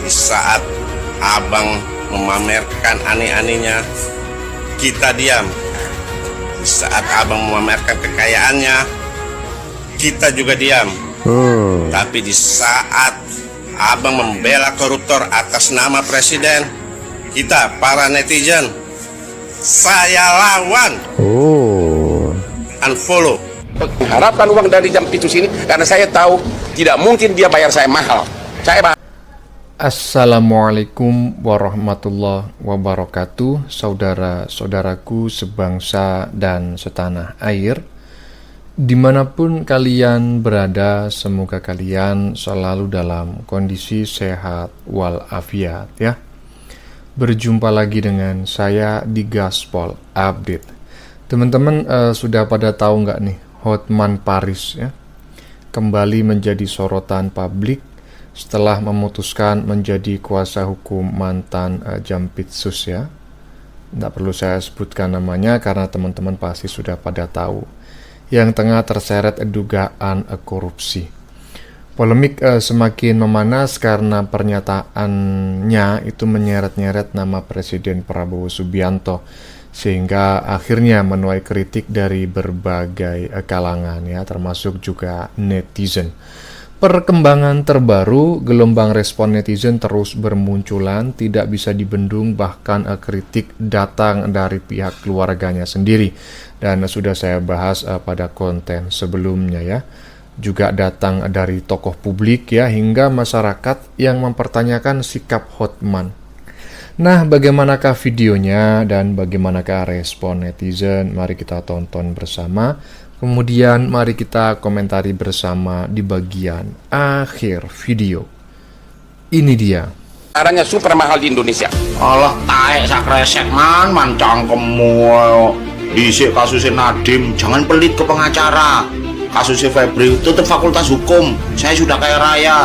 Di saat abang memamerkan aneh-anehnya, kita diam. Di saat abang memamerkan kekayaannya, kita juga diam. Tapi di saat abang membela koruptor atas nama presiden, kita para netizen, saya lawan. Unfollow. Harapkan uang dari Jampitus ini karena saya tahu tidak mungkin dia bayar saya mahal. Assalamualaikum warahmatullahi wabarakatuh, saudara-saudaraku sebangsa dan setanah air. Dimanapun kalian berada, semoga kalian selalu dalam kondisi sehat walafiat ya. Berjumpa lagi dengan saya di Gaspol Update. Teman-teman sudah pada tahu nggak nih, Hotman Paris ya kembali menjadi sorotan publik setelah memutuskan menjadi kuasa hukum mantan Jampitsus ya. Tidak perlu saya sebutkan namanya karena teman-teman pasti sudah pada tahu. Yang tengah terseret dugaan korupsi. Polemik semakin memanas karena pernyataannya itu menyeret-nyeret nama Presiden Prabowo Subianto, sehingga akhirnya menuai kritik dari berbagai kalangan ya, termasuk juga netizen. Perkembangan terbaru, gelombang respon netizen terus bermunculan, tidak bisa dibendung, bahkan kritik datang dari pihak keluarganya sendiri. Dan sudah saya bahas pada konten sebelumnya ya. Juga datang dari tokoh publik ya, hingga masyarakat yang mempertanyakan sikap Hotman. Nah, bagaimanakah videonya dan bagaimanakah respon netizen? Mari kita tonton bersama. Kemudian mari kita komentari bersama di bagian akhir video. Ini dia. Caranya super mahal di Indonesia. Allah taek sak resek man cangkemmu. Disik kasusnya Nadim, jangan pelit ke pengacara. Kasusnya Febri, tutup fakultas hukum. Saya sudah kaya raya.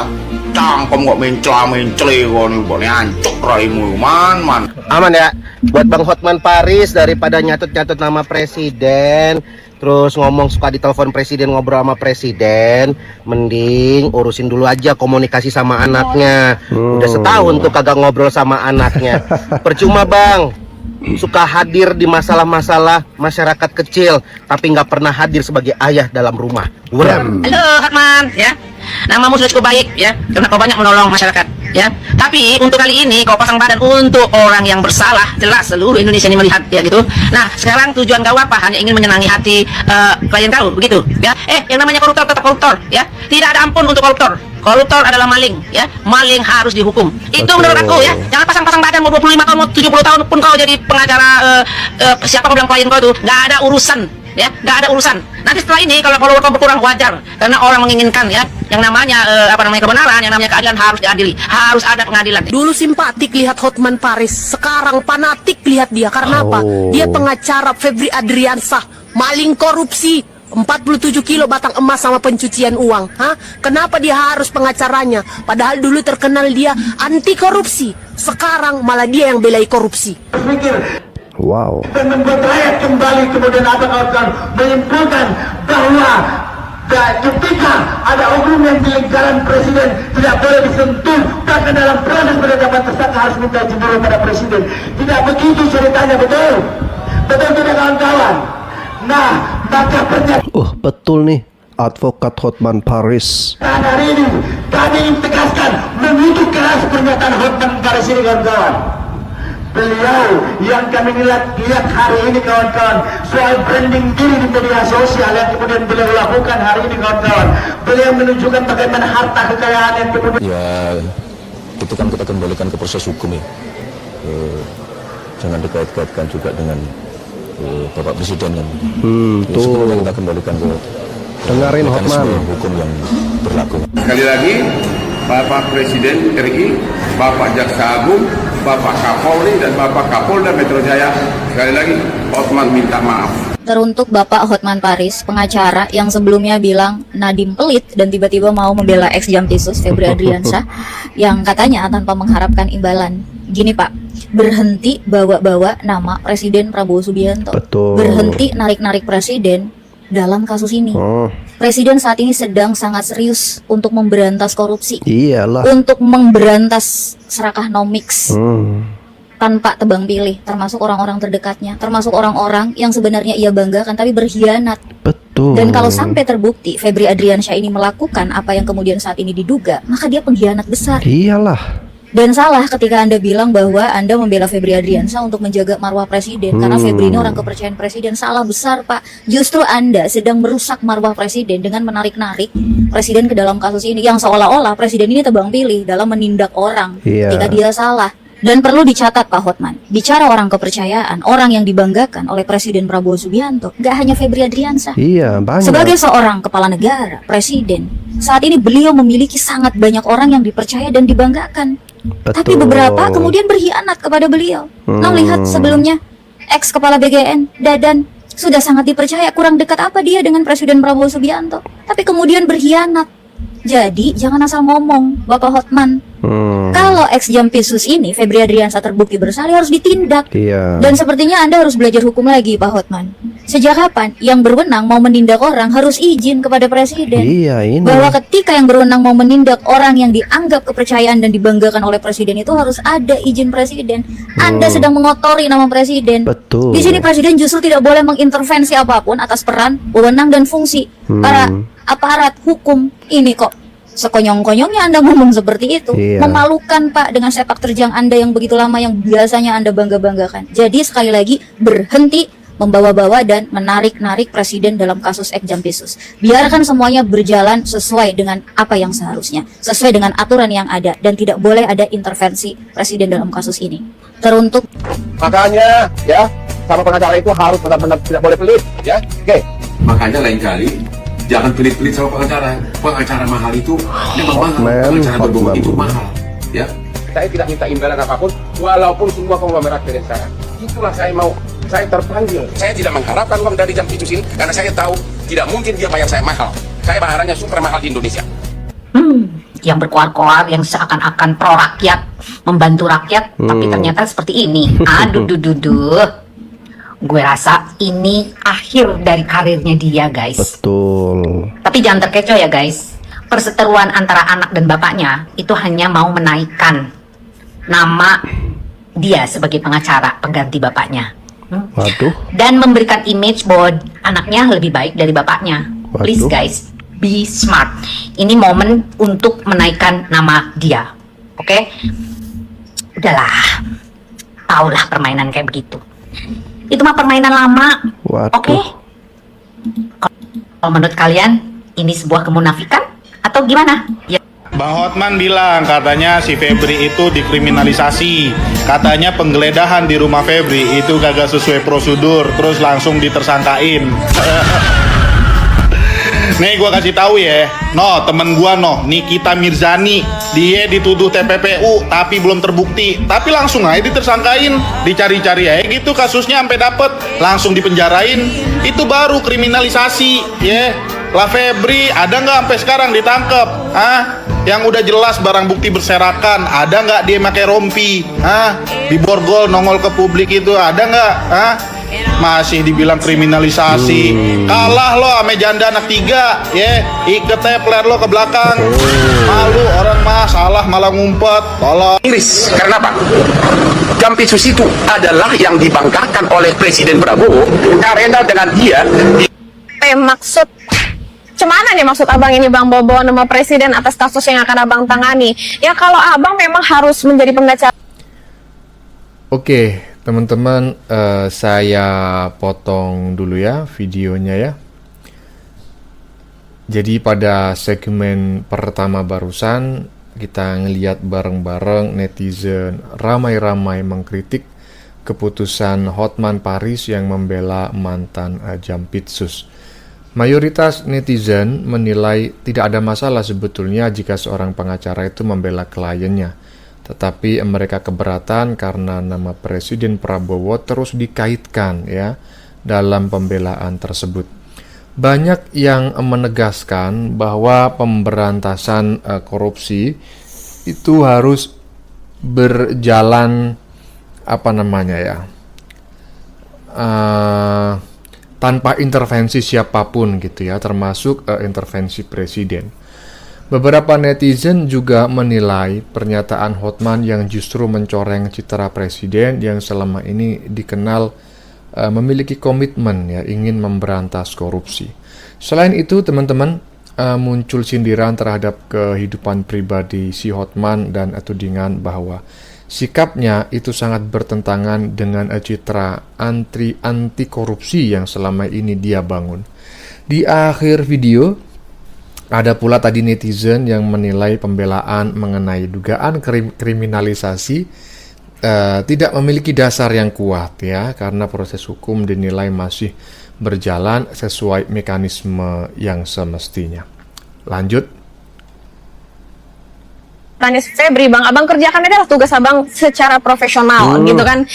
Cangkem kok mencela-mencele kok ancuk raimu man. Aman ya buat Bang Hotman Paris, daripada nyatut-nyatut nama presiden, terus ngomong suka ditelepon presiden, ngobrol sama presiden, mending urusin dulu aja komunikasi sama anaknya. Udah setahun tuh kagak ngobrol sama anaknya. Percuma Bang, suka hadir di masalah-masalah masyarakat kecil, tapi nggak pernah hadir sebagai ayah dalam rumah. Halo Hotman ya, namamu sudah cukup baik ya, karena kau banyak menolong masyarakat ya. Tapi untuk kali ini kau pasang badan untuk orang yang bersalah, jelas seluruh Indonesia ini melihat ya gitu. Nah sekarang tujuan kau apa? Hanya ingin menyenangi hati klien kau begitu ya. Yang namanya koruptor tetap koruptor ya, tidak ada ampun untuk koruptor. Koruptor adalah maling ya, maling harus dihukum. Itu menurut aku ya. Jangan pasang-pasang badan mau 25 tahun mau 70 tahun pun kau jadi pengacara siapa kau bilang klien kau itu, nggak ada urusan ya, nggak ada urusan. Nanti setelah ini kalau follower kau berkurang wajar, karena orang menginginkan ya yang namanya kebenaran, yang namanya keadilan harus diadili, harus ada pengadilan. Dulu simpatik lihat Hotman Paris, sekarang fanatik lihat dia. Karena apa? Dia pengacara Febri Adriansah, maling korupsi 47 kilo batang emas sama pencucian uang. Kenapa dia harus pengacaranya? Padahal dulu terkenal dia anti korupsi, sekarang malah dia yang belai korupsi. Wow. Dan membuat rakyat kembali, kemudian apa kawan-kawan menyimpulkan bahwa ketika ada oknum yang di lingkaran presiden tidak boleh disentuh, bahkan dalam proses penetapan tersangka harus minta izin dulu pada presiden. Tidak begitu ceritanya, betul? Betul tidak kawan-kawan? Nah, maka pernyataan Betul nih, advokat Hotman Paris. hari ini kami ingin tegaskan, mengutuk keras pernyataan Hotman Paris ini kawan-kawan. Beliau yang kami lihat hari ini kawan-kawan, soal branding diri di media sosial yang kemudian beliau lakukan hari ini kawan-kawan. Beliau menunjukkan bagaimana harta kekayaan yang kemudian itu kan kita kembalikan ke proses hukum ya. Jangan dikait-kaitkan juga dengan Bapak Presiden kan. Sebelumnya kita kembalikan ke dengarin Hotman, hukum yang berlaku. Sekali lagi, Bapak Presiden RI, Bapak Jaksa Agung, Bapak Kapolri dan Bapak Kapolda Metro Jaya, sekali lagi Hotman minta maaf. Teruntuk Bapak Hotman Paris, pengacara yang sebelumnya bilang Nadim pelit dan tiba-tiba mau membela ex Jampitsus Febri Adriansah yang katanya tanpa mengharapkan imbalan. Gini Pak, berhenti bawa-bawa nama Presiden Prabowo Subianto. Betul. Berhenti narik-narik presiden dalam kasus ini. Presiden saat ini sedang sangat serius untuk memberantas korupsi, Iyalah. untuk memberantas serakahnomics tanpa tebang pilih, termasuk orang-orang terdekatnya, termasuk orang-orang yang sebenarnya ia banggakan tapi berkhianat. Betul. Dan kalau sampai terbukti Febri Adriansyah ini melakukan apa yang kemudian saat ini diduga, maka dia pengkhianat besar. Iyalah. Dan salah ketika Anda bilang bahwa Anda membela Febri Adriansyah untuk menjaga marwah presiden, karena Febri ini orang kepercayaan presiden. Salah besar, Pak. Justru Anda sedang merusak marwah presiden dengan menarik-narik presiden ke dalam kasus ini, yang seolah-olah presiden ini tebang pilih dalam menindak orang ketika dia salah. Dan perlu dicatat, Pak Hotman, bicara orang kepercayaan, orang yang dibanggakan oleh Presiden Prabowo Subianto, gak hanya Febri Adriansyah. Iya, banyak. Sebagai seorang kepala negara, presiden, saat ini beliau memiliki sangat banyak orang yang dipercaya dan dibanggakan. Tapi beberapa kemudian berkhianat kepada beliau. Nah, lihat sebelumnya, ex kepala BGN, Dadan, sudah sangat dipercaya, kurang dekat apa dia dengan Presiden Prabowo Subianto, tapi kemudian berkhianat. Jadi jangan asal ngomong, Bapak Hotman. Kalau ex Jampisus ini Febri Adriansyah terbukti bersalah, harus ditindak. Dan sepertinya Anda harus belajar hukum lagi, Pak Hotman. Sejak kapan yang berwenang mau menindak orang harus izin kepada presiden? Ini. Bahwa ketika yang berwenang mau menindak orang yang dianggap kepercayaan dan dibanggakan oleh presiden itu harus ada izin presiden. Anda sedang mengotori nama presiden. Betul. Di sini presiden justru tidak boleh mengintervensi apapun atas peran, wewenang dan fungsi para aparat hukum ini. Kok sekonyong-konyongnya Anda ngomong seperti itu? Memalukan, Pak, dengan sepak terjang Anda yang begitu lama, yang biasanya Anda bangga-banggakan. Jadi sekali lagi, berhenti membawa-bawa dan menarik-narik presiden dalam kasus Ek Jampisus. Biarkan semuanya berjalan sesuai dengan apa yang seharusnya, sesuai dengan aturan yang ada, dan tidak boleh ada intervensi presiden dalam kasus ini. Teruntuk Makanya ya, sama pengacara itu harus benar-benar tidak boleh pelit ya. Oke. Makanya lain kali jangan pelit-pelit sama pengacara. Pengacara mahal itu memang mahal. Pengacara berbobot itu mahal. Ya. Saya tidak minta imbalan apapun, walaupun semua konglomerat dari saya. Itulah saya mau. Saya terpanggil. Saya tidak mengharapkan uang dari Jampisus ini karena saya tahu tidak mungkin dia bayar saya mahal. Saya bayarannya super mahal di Indonesia. Yang berkoar-koar, yang seakan-akan pro rakyat, membantu rakyat, tapi ternyata seperti ini. Aduh, gue rasa ini akhir dari karirnya dia, guys. Betul. Tapi jangan terkecoh ya, guys. Perseteruan antara anak dan bapaknya itu hanya mau menaikkan nama dia sebagai pengacara pengganti bapaknya. Dan memberikan image bahwa anaknya lebih baik dari bapaknya. Please guys, be smart. Ini momen untuk menaikkan nama dia. Oke? Udahlah. Taulah permainan kayak begitu. Itu mah permainan lama. Oke? Kalau menurut kalian ini sebuah kemunafikan atau gimana? Ya. Bang Hotman bilang katanya si Febri itu dikriminalisasi. Katanya penggeledahan di rumah Febri itu kagak sesuai prosedur, terus langsung ditersangkain. Nih gua kasih tahu ya, temen gua Nikita Mirzani, dia dituduh TPPU tapi belum terbukti, tapi langsung aja ditersangkain, dicari-cari aja gitu kasusnya sampai dapet, langsung dipenjarain. Itu baru kriminalisasi, ya. Lah Febri ada nggak sampai sekarang ditangkep? Yang udah jelas barang bukti berserakan, ada nggak dia pakai rompi? Diborgol nongol ke publik itu ada nggak? Masih dibilang kriminalisasi. Kalah lo ame janda anak 3, ya. Iket tepler lo ke belakang. Malu orang mah salah malah ngumpet. Tolong. Inggris, karena apa? Jampisus itu adalah yang dibanggakan oleh Presiden Prabowo karena dengan dia maksud Cemana nih maksud abang ini bang bawa nama presiden atas kasus yang akan abang tangani? Ya kalau abang memang harus menjadi pengacara. Oke, teman-teman, saya potong dulu ya videonya ya. Jadi pada segmen pertama barusan kita ngeliat bareng-bareng netizen ramai-ramai mengkritik keputusan Hotman Paris yang membela mantan Jampitsus. Mayoritas netizen menilai tidak ada masalah sebetulnya jika seorang pengacara itu membela kliennya. Tetapi mereka keberatan karena nama Presiden Prabowo terus dikaitkan ya dalam pembelaan tersebut. Banyak yang menegaskan bahwa pemberantasan korupsi itu harus berjalan tanpa intervensi siapapun gitu ya, termasuk intervensi presiden. Beberapa netizen juga menilai pernyataan Hotman yang justru mencoreng citra presiden yang selama ini dikenal memiliki komitmen ya ingin memberantas korupsi. Selain itu teman-teman, muncul sindiran terhadap kehidupan pribadi si Hotman dan tudingan bahwa sikapnya itu sangat bertentangan dengan citra anti korupsi yang selama ini dia bangun. Di akhir video ada pula tadi netizen yang menilai pembelaan mengenai dugaan kriminalisasi tidak memiliki dasar yang kuat ya, karena proses hukum dinilai masih berjalan sesuai mekanisme yang semestinya. Lanjut. Tanis Febri, Bang, abang kerjakan adalah tugas abang secara profesional gitu kan.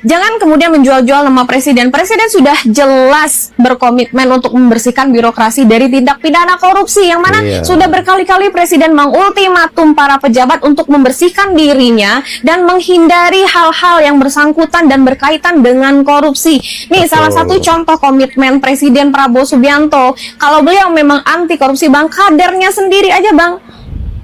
Jangan kemudian menjual-jual nama presiden. Presiden sudah jelas berkomitmen untuk membersihkan birokrasi dari tindak pidana korupsi, yang mana sudah berkali-kali presiden mengultimatum para pejabat untuk membersihkan dirinya dan menghindari hal-hal yang bersangkutan dan berkaitan dengan korupsi. Nih, salah satu contoh komitmen Presiden Prabowo Subianto. Kalau beliau memang anti korupsi, Bang, kadernya sendiri aja, Bang,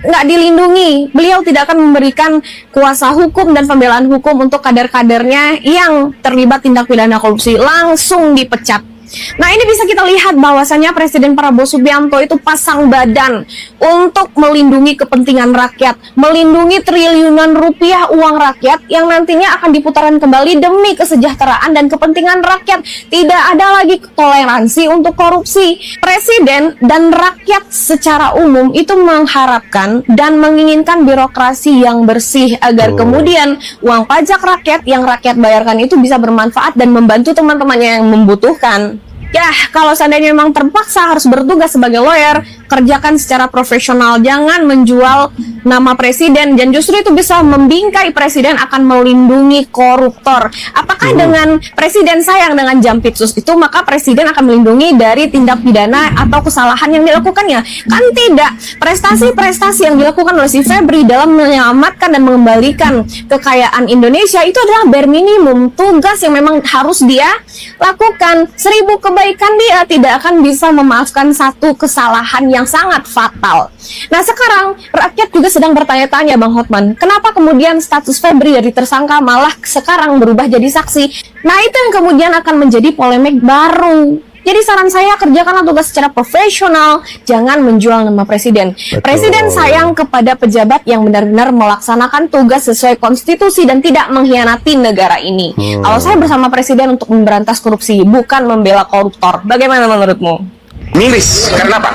nggak dilindungi. Beliau tidak akan memberikan kuasa hukum dan pembelaan hukum untuk kader-kadernya yang terlibat tindak pidana korupsi, langsung dipecat. Nah, ini bisa kita lihat bahwasanya Presiden Prabowo Subianto itu pasang badan untuk melindungi kepentingan rakyat, melindungi triliunan rupiah uang rakyat yang nantinya akan diputarkan kembali demi kesejahteraan dan kepentingan rakyat. Tidak ada lagi toleransi untuk korupsi. Presiden dan rakyat secara umum itu mengharapkan dan menginginkan birokrasi yang bersih agar kemudian uang pajak rakyat yang rakyat bayarkan itu bisa bermanfaat dan membantu teman-temannya yang membutuhkan. Ya, kalau seandainya memang terpaksa harus bertugas sebagai lawyer, kerjakan secara profesional, jangan menjual nama presiden, dan justru itu bisa membingkai presiden akan melindungi koruptor. Apakah dengan presiden sayang dengan Jampitsus itu, maka presiden akan melindungi dari tindak pidana atau kesalahan yang dilakukannya? Kan tidak. Prestasi-prestasi yang dilakukan oleh si Febri dalam menyelamatkan dan mengembalikan kekayaan Indonesia itu adalah bare minimum, tugas yang memang harus dia lakukan. 1000 kebaikan dia tidak akan bisa memaafkan satu kesalahan yang sangat fatal. Nah, sekarang rakyat juga sedang bertanya-tanya, Bang Hotman, kenapa kemudian status Febri dari tersangka malah sekarang berubah jadi saksi? Nah, itu yang kemudian akan menjadi polemik baru. Jadi saran saya, kerjakanlah tugas secara profesional, jangan menjual nama presiden. Presiden sayang kepada pejabat yang benar-benar melaksanakan tugas sesuai konstitusi dan tidak mengkhianati negara ini. Kalau saya bersama presiden untuk memberantas korupsi, bukan membela koruptor. Bagaimana menurutmu? Miris, karena apa?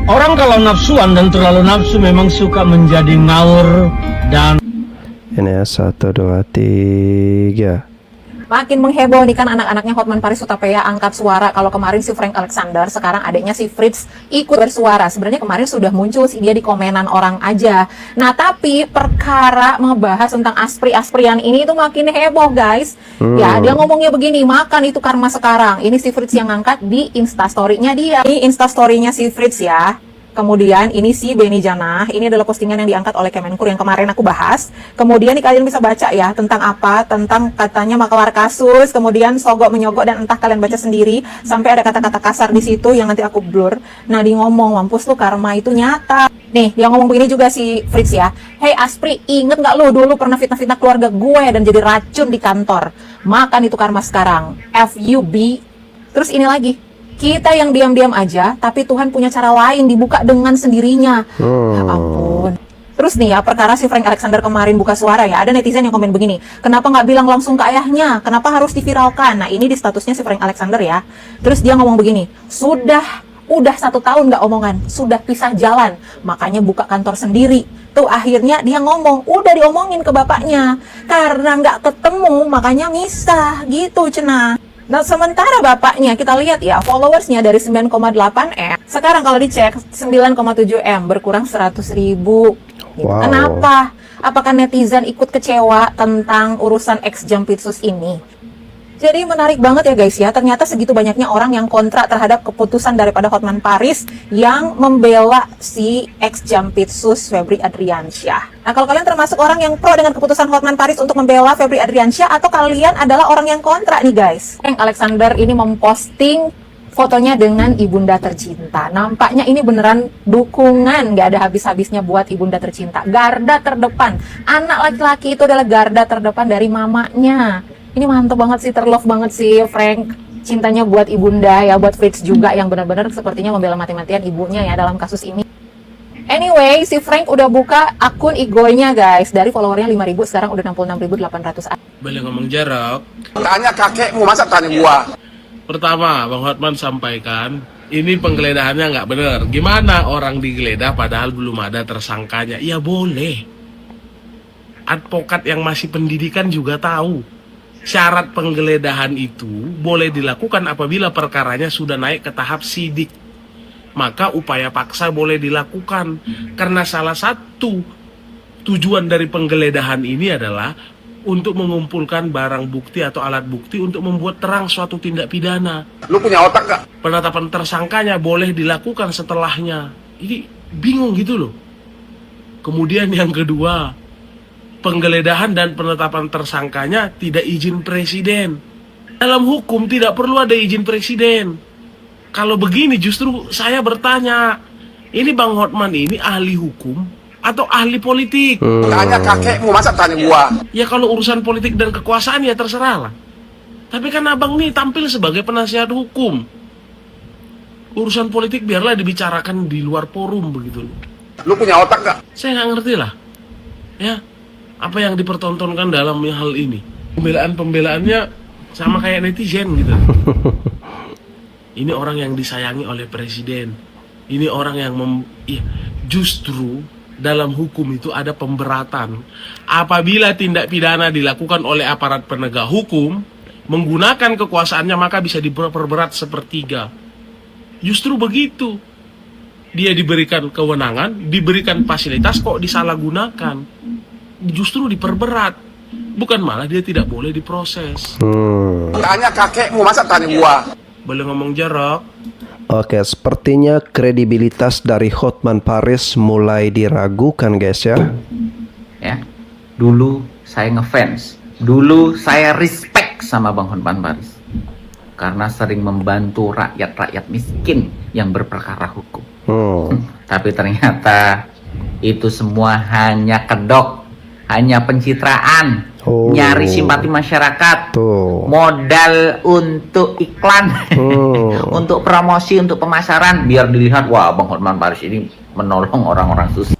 Orang kalau nafsuan dan terlalu nafsu memang suka menjadi ngawur dan... Ini ya, 1, 2, 3. Makin mengheboh nih kan anak-anaknya Hotman Paris Hutapea angkat suara. Kalau kemarin si Frank Alexander, sekarang adiknya si Fritz ikut bersuara. Sebenarnya kemarin sudah muncul sih dia di komenan orang aja. Nah, tapi perkara ngebahas tentang Aspri-Asprian ini itu makin heboh, guys. Ya, dia ngomongnya begini, makan itu karma sekarang. Ini si Fritz yang ngangkat di Instastory-nya dia. Ini Instastory-nya si Fritz ya. Kemudian ini si Beni Janah, ini adalah postingan yang diangkat oleh Kemenkur yang kemarin aku bahas. Kemudian nih kalian bisa baca ya tentang apa, tentang katanya maklar kasus, kemudian sogok menyogok, dan entah kalian baca sendiri sampai ada kata-kata kasar di situ yang nanti aku blur. Nah, dia ngomong, mampus tuh, karma itu nyata. Nih, dia ngomong begini juga si Fritz ya. Hey Aspri, inget gak lo dulu pernah fitnah-fitnah keluarga gue dan jadi racun di kantor? Makan itu karma sekarang. FUB. Terus ini lagi, kita yang diam-diam aja, tapi Tuhan punya cara lain, dibuka dengan sendirinya. Ya ampun. Terus nih ya, perkara si Frank Alexander kemarin buka suara ya, ada netizen yang komen begini, kenapa nggak bilang langsung ke ayahnya? Kenapa harus diviralkan? Nah, ini di statusnya si Frank Alexander ya. Terus dia ngomong begini, udah 1 tahun nggak omongan, sudah pisah jalan, makanya buka kantor sendiri. Tuh akhirnya dia ngomong, udah diomongin ke bapaknya, karena nggak ketemu, makanya misah, gitu cenah. Nah, sementara bapaknya kita lihat ya, followersnya dari 9,8 M, sekarang kalau dicek 9,7 M, berkurang 100.000. Gitu. Wow. Kenapa? Apakah netizen ikut kecewa tentang urusan ex Jampitsus ini? Jadi menarik banget ya guys ya, ternyata segitu banyaknya orang yang kontra terhadap keputusan daripada Hotman Paris yang membela si ex-Jampitsus Febri Adriansyah. Nah, kalau kalian termasuk orang yang pro dengan keputusan Hotman Paris untuk membela Febri Adriansyah, atau kalian adalah orang yang kontra nih guys? Frank Alexander ini memposting fotonya dengan ibunda tercinta. Nampaknya ini beneran dukungan, nggak ada habis-habisnya buat ibunda tercinta. Garda terdepan, anak laki-laki itu adalah garda terdepan dari mamanya. Ini mantep banget sih, terlove banget sih Frank. Cintanya buat ibunda ya, buat Fritz juga yang benar-benar sepertinya membela mati-matian ibunya ya dalam kasus ini. Anyway, si Frank udah buka akun IG-nya guys. Dari followernya 5.000 sekarang udah 66.800. Boleh ngomong jarak. Tanya kakekmu, masa tanya gua? Pertama, Bang Hotman sampaikan, ini penggeledahannya nggak benar. Gimana orang digeledah padahal belum ada tersangkanya? Ya boleh. Advokat yang masih pendidikan juga tahu. Syarat penggeledahan itu boleh dilakukan apabila perkaranya sudah naik ke tahap sidik. Maka upaya paksa boleh dilakukan. Karena salah satu tujuan dari penggeledahan ini adalah untuk mengumpulkan barang bukti atau alat bukti untuk membuat terang suatu tindak pidana. Lu punya otak gak? Penetapan tersangkanya boleh dilakukan setelahnya. Ini bingung gitu loh. Kemudian yang kedua, penggeledahan dan penetapan tersangkanya tidak izin presiden. Dalam hukum tidak perlu ada izin presiden. Kalau begini justru saya bertanya, ini Bang Hotman ini ahli hukum atau ahli politik? Tanya kakekmu, masa tanya gua? Ya kalau urusan politik dan kekuasaan ya terserah lah. Tapi kan abang nih tampil sebagai penasihat hukum. Urusan politik biarlah dibicarakan di luar forum begitu. Lu punya otak gak? Saya nggak ngerti lah. Ya, apa yang dipertontonkan dalam hal ini? Pembelaan-pembelaannya sama kayak netizen gitu. Ini orang yang disayangi oleh presiden. Ini orang yang justru dalam hukum itu ada pemberatan. Apabila tindak pidana dilakukan oleh aparat penegak hukum menggunakan kekuasaannya, maka bisa diperberat sepertiga. Justru begitu. Dia diberikan kewenangan, diberikan fasilitas, kok disalahgunakan. Justru diperberat. Bukan malah dia tidak boleh diproses. Tanya kakekmu, masa tanya gua? Boleh ngomong jarak. Oke, sepertinya kredibilitas dari Hotman Paris mulai diragukan guys ya. Ya, dulu saya ngefans, dulu saya respect sama Bang Hotman Paris karena sering membantu rakyat-rakyat miskin yang berperkara hukum. Tapi ternyata itu semua hanya kedok, hanya pencitraan, nyari simpati masyarakat, modal untuk iklan, untuk promosi, untuk pemasaran, biar dilihat wah Bang Hotman Paris ini menolong orang-orang susah.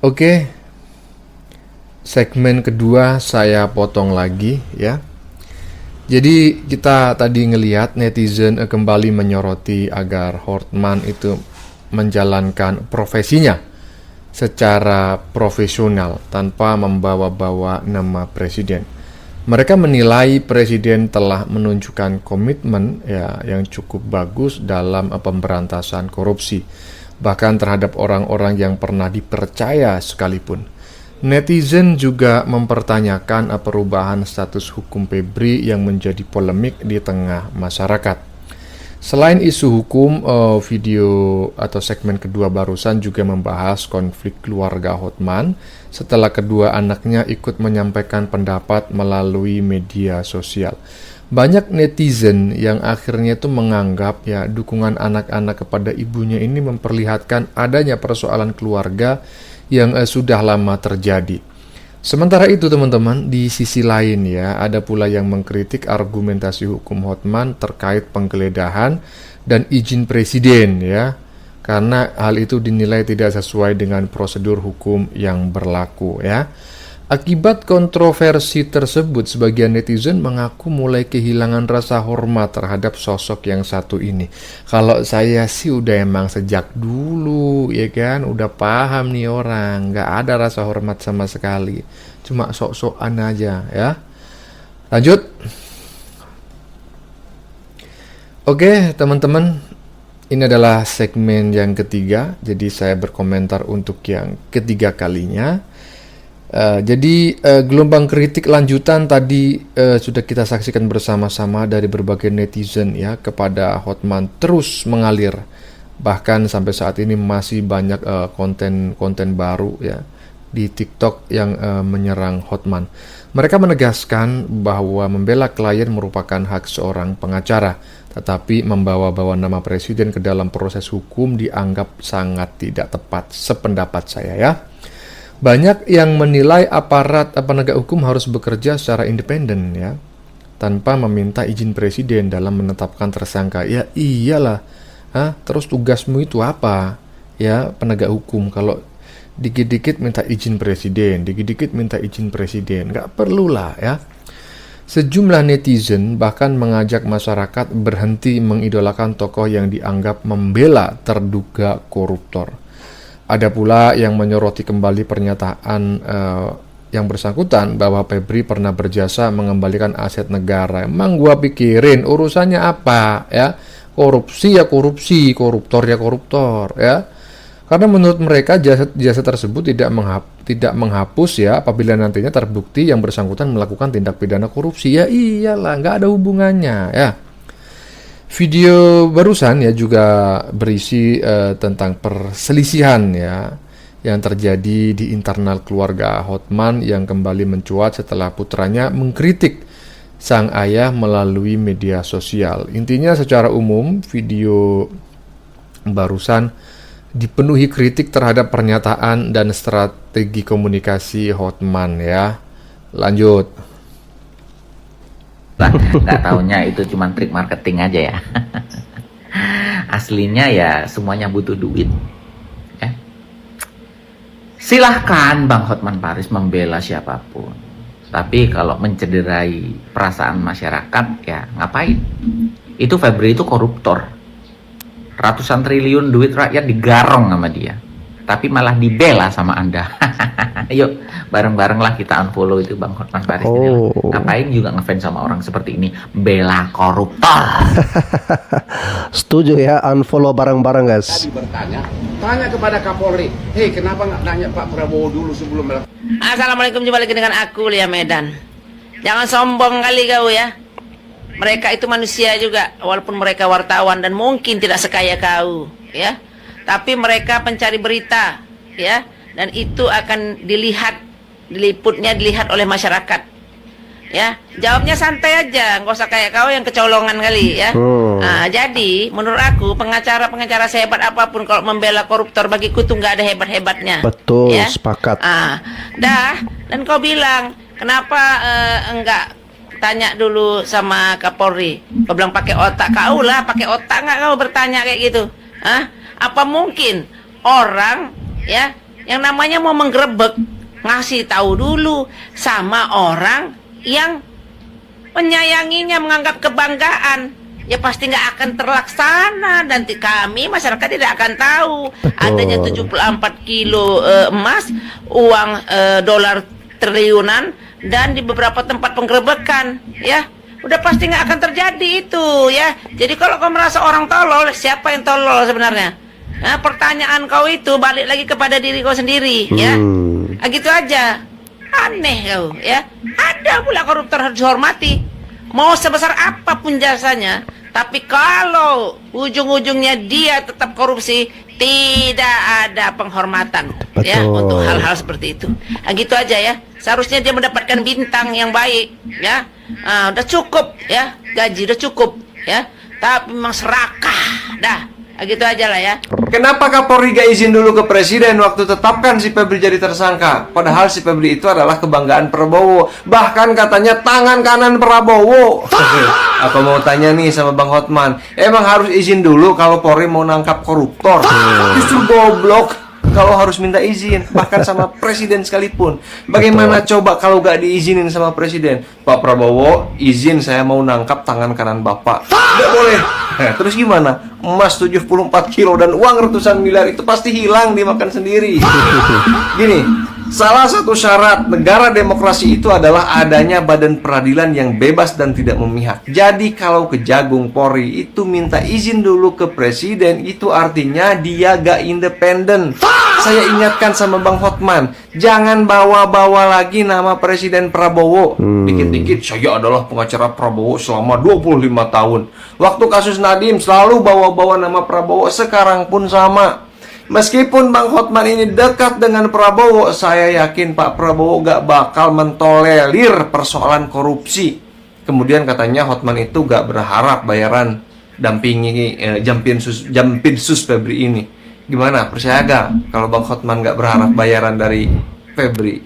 Oke, segmen kedua saya potong lagi ya. Jadi kita tadi ngelihat netizen kembali menyoroti agar Hotman itu menjalankan profesinya secara profesional tanpa membawa-bawa nama presiden. Mereka menilai presiden telah menunjukkan komitmen ya yang cukup bagus dalam pemberantasan korupsi, bahkan terhadap orang-orang yang pernah dipercaya sekalipun. Netizen juga mempertanyakan perubahan status hukum Febri yang menjadi polemik di tengah masyarakat. Selain isu hukum, video atau segmen kedua barusan juga membahas konflik keluarga Hotman setelah kedua anaknya ikut menyampaikan pendapat melalui media sosial. Banyak netizen yang akhirnya itu menganggap ya dukungan anak-anak kepada ibunya ini memperlihatkan adanya persoalan keluarga yang sudah lama terjadi. Sementara itu teman-teman, di sisi lain ya, ada pula yang mengkritik argumentasi hukum Hotman terkait penggeledahan dan izin presiden ya, karena hal itu dinilai tidak sesuai dengan prosedur hukum yang berlaku ya. Akibat kontroversi tersebut, sebagian netizen mengaku mulai kehilangan rasa hormat terhadap sosok yang satu ini. Kalau saya sih udah emang sejak dulu ya kan, udah paham nih orang, nggak ada rasa hormat sama sekali, cuma sok-sokan aja ya. Lanjut. Oke teman-teman, ini adalah segmen yang ketiga, jadi saya berkomentar untuk yang ketiga kalinya. Jadi gelombang kritik lanjutan tadi sudah kita saksikan bersama-sama dari berbagai netizen ya kepada Hotman terus mengalir. Bahkan sampai saat ini masih banyak konten-konten baru ya di TikTok yang menyerang Hotman. Mereka menegaskan bahwa membela klien merupakan hak seorang pengacara, tetapi membawa-bawa nama presiden ke dalam proses hukum dianggap sangat tidak tepat, sependapat saya ya. Banyak yang menilai aparat penegak hukum harus bekerja secara independen ya, tanpa meminta izin presiden dalam menetapkan tersangka. Ya iyalah, terus tugasmu itu apa ya penegak hukum kalau dikit-dikit minta izin presiden, dikit-dikit minta izin presiden, nggak perlulah ya. Sejumlah netizen bahkan mengajak masyarakat berhenti mengidolakan tokoh yang dianggap membela terduga koruptor. Ada pula yang menyoroti kembali pernyataan yang bersangkutan bahwa Febri pernah berjasa mengembalikan aset negara. Emang gua pikirin urusannya apa ya? Korupsi ya korupsi, koruptor ya koruptor ya. Karena menurut mereka jasa tersebut tidak menghapus ya apabila nantinya terbukti yang bersangkutan melakukan tindak pidana korupsi. Ya iyalah, nggak ada hubungannya ya. Video barusan ya juga berisi tentang perselisihan ya yang terjadi di internal keluarga Hotman yang kembali mencuat setelah putranya mengkritik sang ayah melalui media sosial. Intinya secara umum video barusan dipenuhi kritik terhadap pernyataan dan strategi komunikasi Hotman ya. Lanjut. Nggak taunya itu cuma trik marketing aja ya. Aslinya ya semuanya butuh duit. Silahkan Bang Hotman Paris membela siapapun. Tapi kalau mencederai perasaan masyarakat ya ngapain? Itu Febri itu koruptor. Ratusan triliun duit rakyat digarong sama dia, tapi malah dibela sama Anda. Yuk bareng-bareng lah kita unfollow itu Bang Hotman Paris. Ngapain juga ngefans sama orang seperti ini, bela koruptor. Setuju ya, unfollow bareng-bareng guys. Tadi tanya kepada Kapolri, hei kenapa nggak nanya Pak Prabowo dulu sebelum melakukan? Assalamualaikum, jumpa lagi dengan aku Lia Medan. Jangan sombong kali kau ya. Mereka itu manusia juga, walaupun mereka wartawan dan mungkin tidak sekaya kau, ya. Tapi mereka pencari berita, ya, dan itu akan dilihat oleh masyarakat, ya. Jawabnya santai aja, nggak usah kayak kau yang kecolongan kali, ya. Nah, jadi menurut aku pengacara sehebat apapun kalau membela koruptor bagiku tuh nggak ada hebat-hebatnya. Betul, ya? sepakat. Dan kau bilang kenapa enggak tanya dulu sama Kapolri? Kau bilang pakai otak. Kau lah pakai otak nggak kau bertanya kayak gitu? Apa mungkin orang ya yang namanya mau menggerebek ngasih tahu dulu sama orang yang menyayanginya, menganggap kebanggaan? Ya pasti nggak akan terlaksana. Dan kami masyarakat tidak akan tahu adanya 74 kilo emas, uang dolar triliunan, dan di beberapa tempat penggerebekan, ya udah pasti nggak akan terjadi itu, ya. Jadi kalau kau merasa orang tolol, siapa yang tolol sebenarnya? Nah, pertanyaan kau itu balik lagi kepada diri kau sendiri, ya. Gitu aja. Aneh kau, ya. Ada pula koruptor harus dihormati, mau sebesar apapun jasanya. Tapi kalau ujung-ujungnya dia tetap korupsi, tidak ada penghormatan. Betul. Ya untuk hal-hal seperti itu. Gitu aja ya. Seharusnya dia mendapatkan bintang yang baik, ya. Udah cukup, ya. Gaji udah cukup, ya. Tapi memang serakah, dah. Gitu aja lah ya. Kenapa Kapolri gak izin dulu ke presiden waktu tetapkan si Febri jadi tersangka? Padahal si Febri itu adalah kebanggaan Prabowo. Bahkan katanya tangan kanan Prabowo. Apa mau tanya nih sama Bang Hotman, emang harus izin dulu kalau Polri mau nangkap koruptor? Justru goblok kalau harus minta izin, bahkan sama presiden sekalipun. Bagaimana coba kalau gak diizinin sama presiden? Pak Prabowo, izin saya mau nangkap tangan kanan Bapak. Gak boleh. Terus gimana? Emas 74 kilo dan uang ratusan miliar itu pasti hilang dimakan sendiri. Gini, Salah satu syarat negara demokrasi itu adalah adanya badan peradilan yang bebas dan tidak memihak. Jadi kalau Kejagung Polri itu minta izin dulu ke presiden, itu artinya dia gak independen. Saya ingatkan sama Bang Hotman, jangan bawa-bawa lagi nama Presiden Prabowo. Dikit-dikit saya adalah pengacara Prabowo selama 25 tahun. Waktu kasus Nadiem selalu bawa-bawa nama Prabowo, sekarang pun sama. Meskipun Bang Hotman ini dekat dengan Prabowo, saya yakin Pak Prabowo gak bakal mentolerir persoalan korupsi. Kemudian katanya Hotman itu gak berharap bayaran dampingi Jampinsus Febri ini. Gimana? Percaya gak kalau Bang Hotman gak berharap bayaran dari Febri?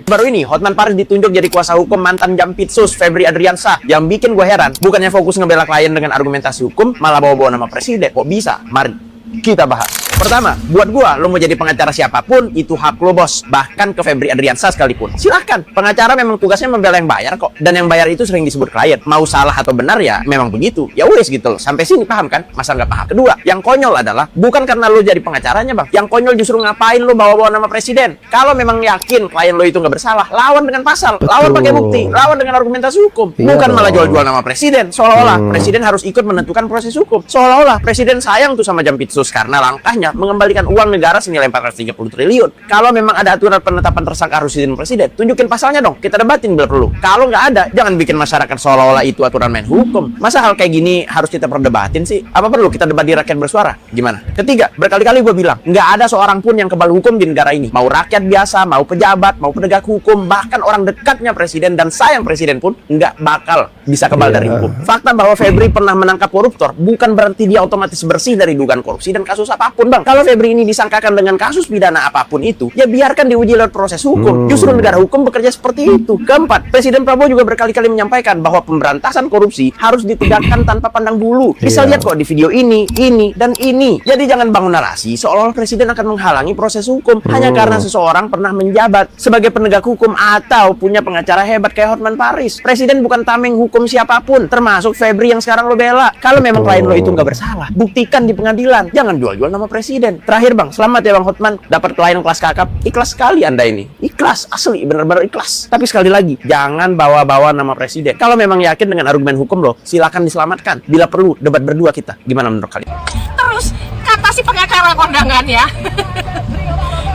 Baru ini Hotman Paris ditunjuk jadi kuasa hukum mantan Jampitsus Febri Adriansah. Yang bikin gue heran, bukannya fokus ngebela klien dengan argumentasi hukum, malah bawa-bawa nama presiden. Kok bisa? Mari kita bahas. Pertama, buat gua, lo mau jadi pengacara siapapun, itu hak lo bos. Bahkan ke Febri Adriansah sekalipun. Silahkan, pengacara memang tugasnya membela yang bayar kok. Dan yang bayar itu sering disebut klien. Mau salah atau benar ya, memang begitu. Ya wes gitu loh, sampai sini paham kan? Masa nggak paham? Kedua, yang konyol adalah, bukan karena lo jadi pengacaranya bang. Yang konyol justru ngapain lo bawa-bawa nama presiden. Kalau memang yakin klien lo itu nggak bersalah, lawan dengan pasal, lawan pakai bukti, lawan dengan argumentasi hukum. Bukan malah jual-jual nama presiden. Seolah-olah presiden harus ikut menentukan proses hukum. Seolah-olah presiden sayang tuh sama Jampitsus karena langkahnya mengembalikan uang negara senilai 430 triliun. Kalau memang ada aturan penetapan tersangka harus izin presiden, tunjukin pasalnya dong, kita debatin bila perlu. Kalau nggak ada, jangan bikin masyarakat seolah-olah itu aturan main hukum. Masa hal kayak gini harus kita perdebatin sih? Apa perlu kita debat di rakyat bersuara? Gimana? Ketiga, berkali-kali gue bilang, nggak ada seorang pun yang kebal hukum di negara ini. Mau rakyat biasa, mau pejabat, mau penegak hukum, bahkan orang dekatnya presiden dan sayang presiden pun nggak bakal bisa kebal dari hukum. Fakta bahwa Febri pernah menangkap koruptor bukan berarti dia otomatis bersih dari dugaan korupsi dan kasus apapun bang. Kalau Febri ini disangkakan dengan kasus pidana apapun itu, ya biarkan diuji lewat proses hukum. Justru negara hukum bekerja seperti itu. Keempat, Presiden Prabowo juga berkali-kali menyampaikan bahwa pemberantasan korupsi harus ditegakkan tanpa pandang bulu. Bisa lihat kok di video ini, dan ini. Jadi jangan bangun narasi seolah-olah Presiden akan menghalangi proses hukum hanya karena seseorang pernah menjabat sebagai penegak hukum atau punya pengacara hebat kayak Hotman Paris. Presiden bukan tameng hukum siapapun, termasuk Febri yang sekarang lo bela. Kalau memang klien lo itu nggak bersalah, buktikan di pengadilan. Jangan jual-jual nama presiden. Terakhir bang, selamat ya Bang Hotman dapat klien kelas kakap. Ikhlas sekali Anda ini. Ikhlas, asli, benar-benar ikhlas. Tapi sekali lagi, jangan bawa-bawa nama presiden. Kalau memang yakin dengan argumen hukum lo, silakan diselamatkan. Bila perlu, debat berdua kita. Gimana menurut kalian? Terus kata si pengacara kondangan ya,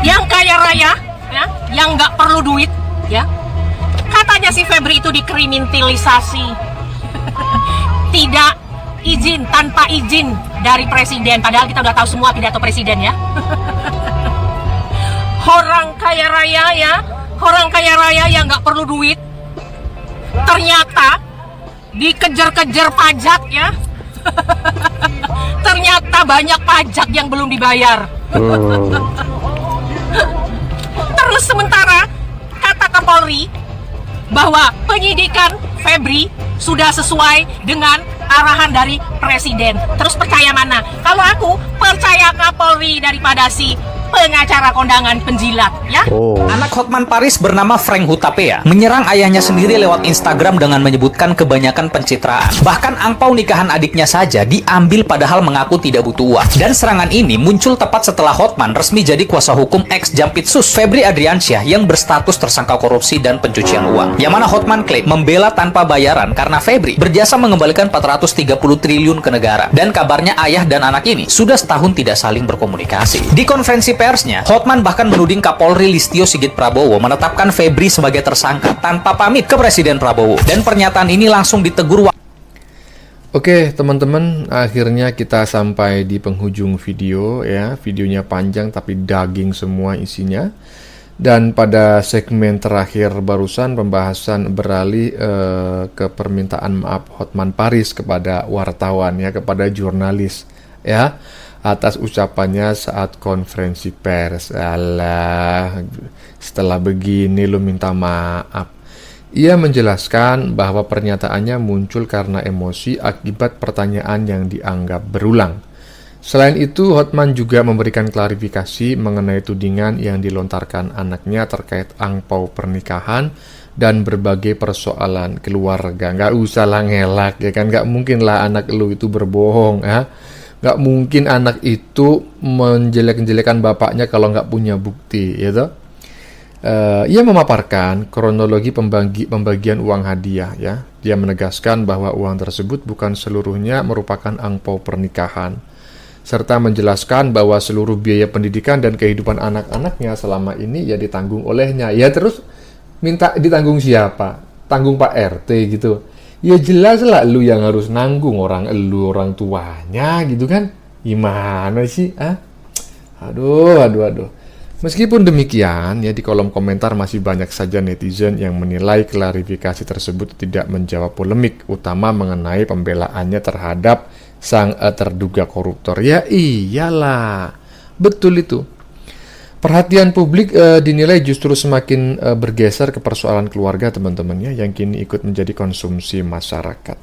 yang kaya raya, ya, yang nggak perlu duit, ya, katanya si Febri itu dikriminalisasi, tidak izin, tanpa izin dari presiden. Padahal kita udah tahu semua pidato presiden ya. Orang kaya raya ya, orang kaya raya yang nggak perlu duit, ternyata dikejar-kejar pajak ya. Ternyata banyak pajak yang belum dibayar. Terus sementara kata Kapolri bahwa penyidikan Febri sudah sesuai dengan arahan dari presiden. Terus percaya mana? Kalau aku percaya Kapolri daripada si pengacara kondangan penjilat, ya. Anak Hotman Paris bernama Frank Hutapea menyerang ayahnya sendiri lewat Instagram dengan menyebutkan kebanyakan pencitraan. Bahkan angpau nikahan adiknya saja diambil padahal mengaku tidak butuh uang. Dan serangan ini muncul tepat setelah Hotman resmi jadi kuasa hukum ex Jampitsus Febri Adriansyah yang berstatus tersangka korupsi dan pencucian uang. Yang mana Hotman klaim membela tanpa bayaran karena Febri berjasa mengembalikan 430 triliun ke negara. Dan kabarnya ayah dan anak ini sudah setahun tidak saling berkomunikasi. Di konferensi persnya, Hotman bahkan menuding Kapolri Listio Sigit Prabowo menetapkan Febri sebagai tersangka tanpa pamit ke Presiden Prabowo. Dan pernyataan ini langsung ditegur. Oke teman-teman, akhirnya kita sampai di penghujung video ya. Videonya panjang tapi daging semua isinya. Dan pada segmen terakhir barusan pembahasan beralih ke permintaan maaf Hotman Paris kepada wartawan ya, kepada jurnalis ya, atas ucapannya saat konferensi pers. Alah, setelah begini lu minta maaf. Ia menjelaskan bahwa pernyataannya muncul karena emosi akibat pertanyaan yang dianggap berulang. Selain itu, Hotman juga memberikan klarifikasi mengenai tudingan yang dilontarkan anaknya terkait angpau pernikahan dan berbagai persoalan keluarga. Nggak usah lah ngelak ya kan, nggak mungkin lah anak lu itu berbohong ya. Nggak mungkin anak itu menjelek-jelekan bapaknya kalau nggak punya bukti, ya toh. Ia memaparkan kronologi pembagian uang hadiah ya. Dia menegaskan bahwa uang tersebut bukan seluruhnya merupakan angpau pernikahan, serta menjelaskan bahwa seluruh biaya pendidikan dan kehidupan anak-anaknya selama ini ya ditanggung olehnya. Ya terus minta ditanggung siapa? Tanggung Pak RT gitu. Ya jelas lah lu yang harus nanggung, orang tuanya gitu kan. Gimana sih? Aduh. Meskipun demikian, ya di kolom komentar masih banyak saja netizen yang menilai klarifikasi tersebut tidak menjawab polemik, utama mengenai pembelaannya terhadap sang terduga koruptor. Ya iyalah, betul itu. Perhatian publik dinilai justru semakin bergeser ke persoalan keluarga teman-temannya yang kini ikut menjadi konsumsi masyarakat.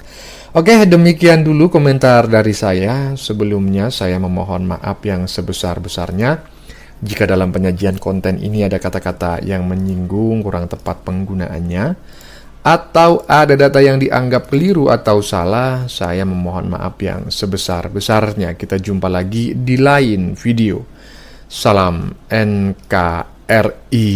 Oke, demikian dulu komentar dari saya. Sebelumnya saya memohon maaf yang sebesar-besarnya jika dalam penyajian konten ini ada kata-kata yang menyinggung, kurang tepat penggunaannya, atau ada data yang dianggap keliru atau salah. Saya memohon maaf yang sebesar-besarnya. Kita jumpa lagi di lain video. Salam NKRI.